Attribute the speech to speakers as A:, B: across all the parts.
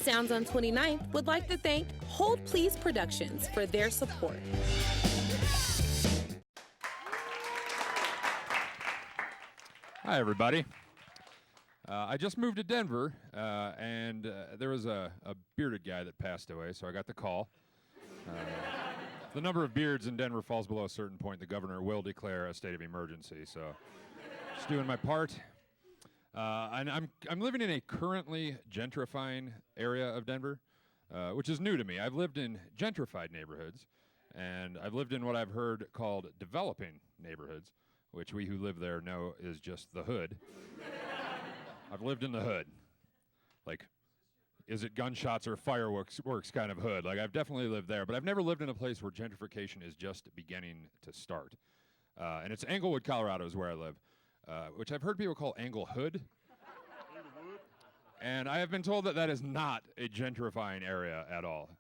A: Sounds on 29th would like to thank Hold Please Productions for their support.
B: Hi, everybody. I just moved to Denver, and there was a bearded guy that passed away, so I got the call. The number of beards in Denver falls below a certain point, the governor will declare a state of emergency, so just doing my part. And I'm living in a currently gentrifying area of Denver, which is new to me. I've lived in gentrified neighborhoods, and I've lived in what I've heard called developing neighborhoods, which we who live there know is just the hood. I've lived in the hood. Like, is it gunshots or fireworks kind of hood? Like, I've definitely lived there, but I've never lived in a place where gentrification is just beginning to start. And it's Englewood, Colorado is where I live, which I've heard people call Englehood. And I have been told that that is not a gentrifying area at all.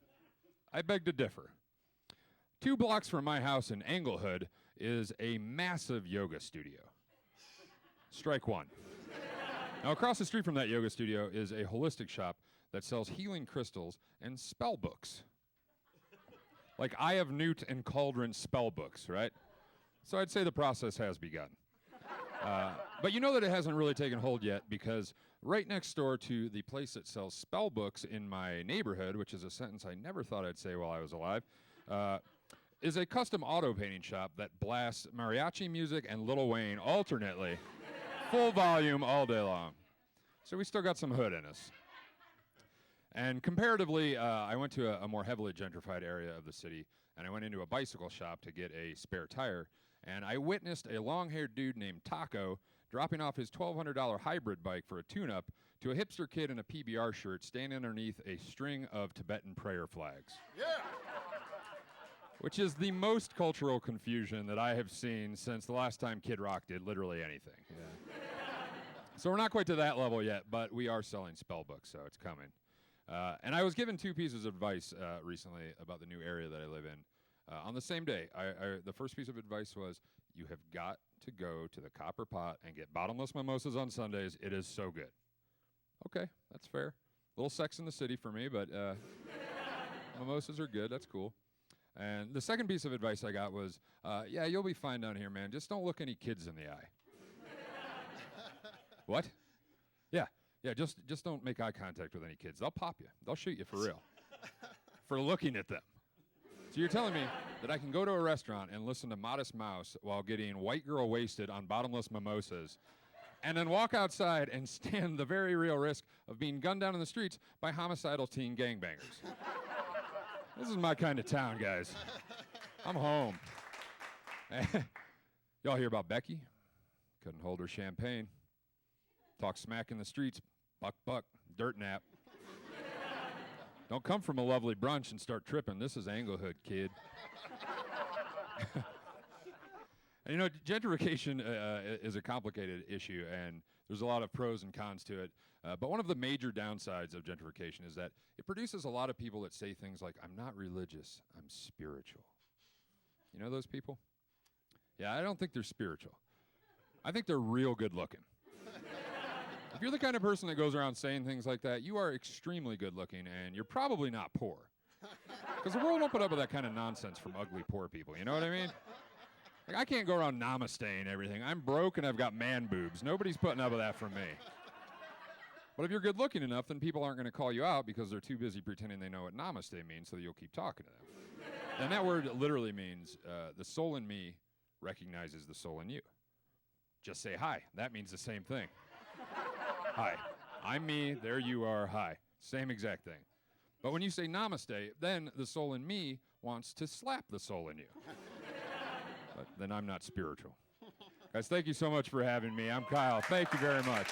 B: I beg to differ. 2 blocks from my house in Englehood is a massive yoga studio. Strike one. Now, across the street from that yoga studio is a holistic shop that sells healing crystals and spell books. Like Eye of Newt and Cauldron spell books, right? So I'd say the process has begun. But you know that it hasn't really taken hold yet, because right next door to the place that sells spell books in my neighborhood, which is a sentence I never thought I'd say while I was alive, is a custom auto painting shop that blasts mariachi music and Lil Wayne alternately, full volume all day long. So we still got some hood in us. And comparatively, I went to a more heavily gentrified area of the city, and I went into a bicycle shop to get a spare tire, and I witnessed a long-haired dude named Taco dropping off his $1,200 hybrid bike for a tune-up to a hipster kid in a PBR shirt standing underneath a string of Tibetan prayer flags. Yeah! Which is the most cultural confusion that I have seen since the last time Kid Rock did literally anything. Yeah. So we're not quite to that level yet, but we are selling spell books, so it's coming. And I was given 2 pieces of advice recently about the new area that I live in. On the same day, the first piece of advice was, you have got to go to the Copper Pot and get bottomless mimosas on Sundays. It is so good. Okay, that's fair. A little Sex in the City for me, but mimosas are good. That's cool. And the second piece of advice I got was, yeah, you'll be fine down here, man. Just don't look any kids in the eye. What? Yeah, just don't make eye contact with any kids. They'll pop you. They'll shoot you for real. For looking at them. So you're telling me that I can go to a restaurant and listen to Modest Mouse while getting white girl wasted on bottomless mimosas, and then walk outside and stand the very real risk of being gunned down in the streets by homicidal teen gangbangers. This is my kind of town, guys. I'm home. Y'all hear about Becky? Couldn't hold her champagne. Talk smack in the streets. Buck, dirt nap. Don't come from a lovely brunch and start tripping. This is Englehood, kid. And you know, gentrification is a complicated issue, and there's a lot of pros and cons to it. But one of the major downsides of gentrification is that it produces a lot of people that say things like, I'm not religious, I'm spiritual. You know those people? Yeah, I don't think they're spiritual. I think they're real good looking. If you're the kind of person that goes around saying things like that, you are extremely good looking, and you're probably not poor. Because the world won't put up with that kind of nonsense from ugly poor people, you know what I mean? Like, I can't go around namaste-ing everything. I'm broke and I've got man boobs. Nobody's putting up with that from me. But if you're good looking enough, then people aren't going to call you out because they're too busy pretending they know what namaste means, so that you'll keep talking to them. And that word literally means the soul in me recognizes the soul in you. Just say hi. That means the same thing. Hi, I'm me, there you are, hi. Same exact thing. But when you say namaste, then the soul in me wants to slap the soul in you. But then I'm not spiritual. Guys, thank you so much for having me. I'm Kyle. Thank you very much.